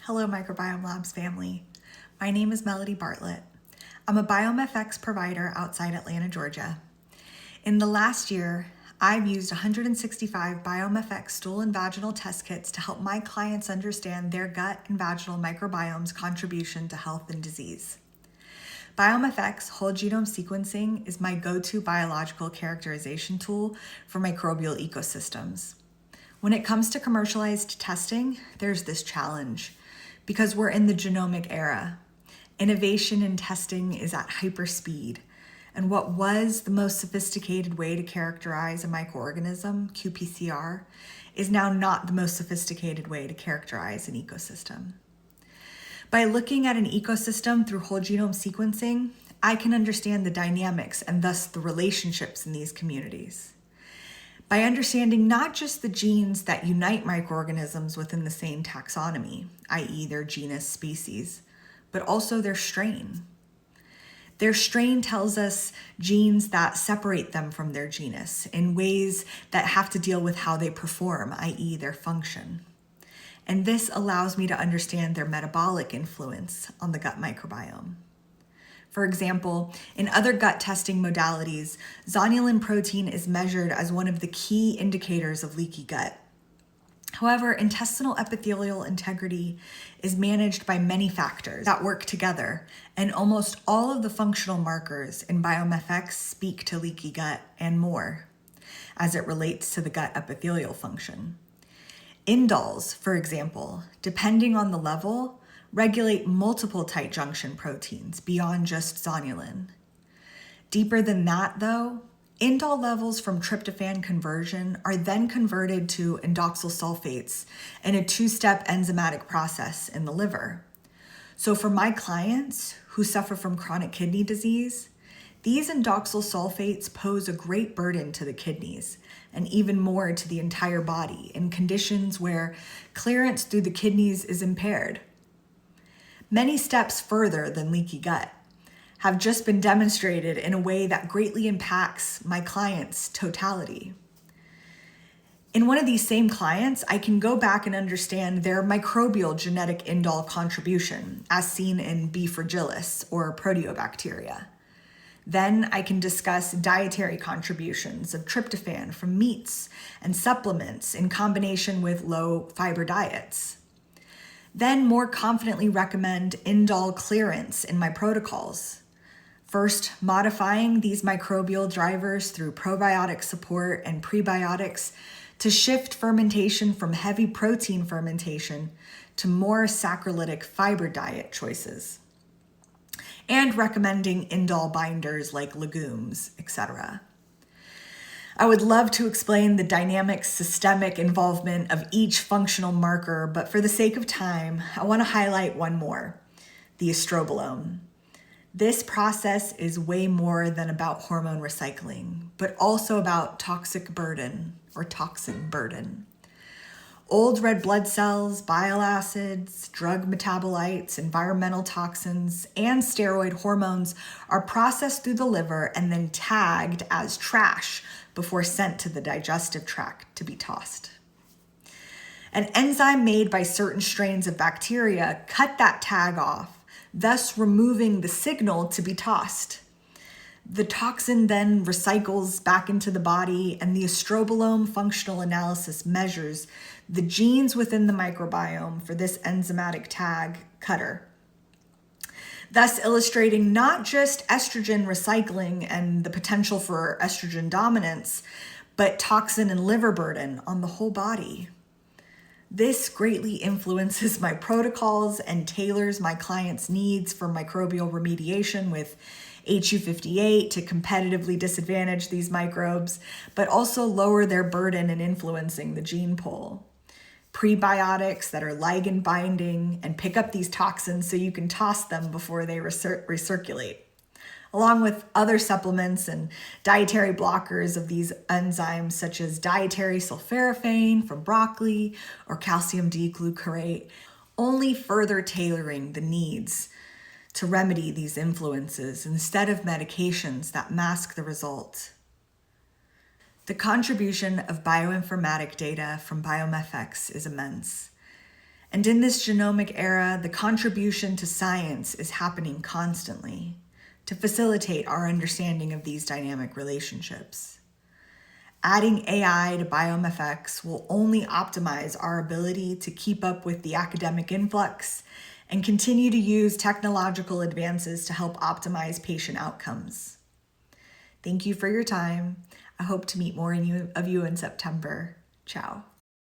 Hello, Microbiome Labs family. My name is Melody Bartlett. I'm a BiomeFx provider outside Atlanta, Georgia. In the last year, I've used 165 BiomeFx stool and vaginal test kits to help my clients understand their gut and vaginal microbiome's contribution to health and disease. BiomeFx whole genome sequencing is my go-to biological characterization tool for microbial ecosystems. When it comes to commercialized testing, there's this challenge because we're in the genomic era. Innovation in testing is at hyperspeed, and what was the most sophisticated way to characterize a microorganism, qPCR, is now not the most sophisticated way to characterize an ecosystem. By looking at an ecosystem through whole genome sequencing, I can understand the dynamics and thus the relationships in these communities. By understanding not just the genes that unite microorganisms within the same taxonomy, i.e. their genus, species, but also their strain. Their strain tells us genes that separate them from their genus in ways that have to deal with how they perform, i.e. their function. And this allows me to understand their metabolic influence on the gut microbiome. For example, in other gut testing modalities, zonulin protein is measured as one of the key indicators of leaky gut. However, intestinal epithelial integrity is managed by many factors that work together, and almost all of the functional markers in BiomeFx speak to leaky gut and more, as it relates to the gut epithelial function. Indols, for example, depending on the level, regulate multiple tight junction proteins beyond just zonulin. Deeper than that, though, indol levels from tryptophan conversion are then converted to indoxyl sulfates in a two-step enzymatic process in the liver. So for my clients who suffer from chronic kidney disease, these indoxyl sulfates pose a great burden to the kidneys and even more to the entire body in conditions where clearance through the kidneys is impaired. Many steps further than leaky gut have just been demonstrated in a way that greatly impacts my client's totality. In one of these same clients, I can go back and understand their microbial genetic indol contribution, as seen in B. fragilis or proteobacteria. Then I can discuss dietary contributions of tryptophan from meats and supplements in combination with low fiber diets. Then more confidently recommend indol clearance in my protocols. First, modifying these microbial drivers through probiotic support and prebiotics to shift fermentation from heavy protein fermentation to more saccharolytic fiber diet choices, and recommending indol binders like legumes, etc. I would love to explain the dynamic systemic involvement of each functional marker, but for the sake of time, I want to highlight one more, the estrobolome. This process is way more than about hormone recycling, but also about toxic burden or toxin burden. Old red blood cells, bile acids, drug metabolites, environmental toxins, and steroid hormones are processed through the liver and then tagged as trash before sent to the digestive tract to be tossed. An enzyme made by certain strains of bacteria cut that tag off, thus removing the signal to be tossed. The toxin then recycles back into the body, and the estrobolome functional analysis measures the genes within the microbiome for this enzymatic tag cutter, thus illustrating not just estrogen recycling and the potential for estrogen dominance, but toxin and liver burden on the whole body. This greatly influences my protocols and tailors my clients' needs for microbial remediation with HU58 to competitively disadvantage these microbes, but also lower their burden in influencing the gene pool. Prebiotics that are ligand binding and pick up these toxins so you can toss them before they recirculate, along with other supplements and dietary blockers of these enzymes such as dietary sulforaphane from broccoli or calcium D-glucarate, only further tailoring the needs to remedy these influences instead of medications that mask the result. The contribution of bioinformatic data from BiomeFx is immense, And in this genomic era, the contribution to science is happening constantly to facilitate our understanding of these dynamic relationships. Adding AI to BiomeFx will only optimize our ability to keep up with the academic influx and continue to use technological advances to help optimize patient outcomes. Thank you for your time. I hope to meet more of you in September. Ciao.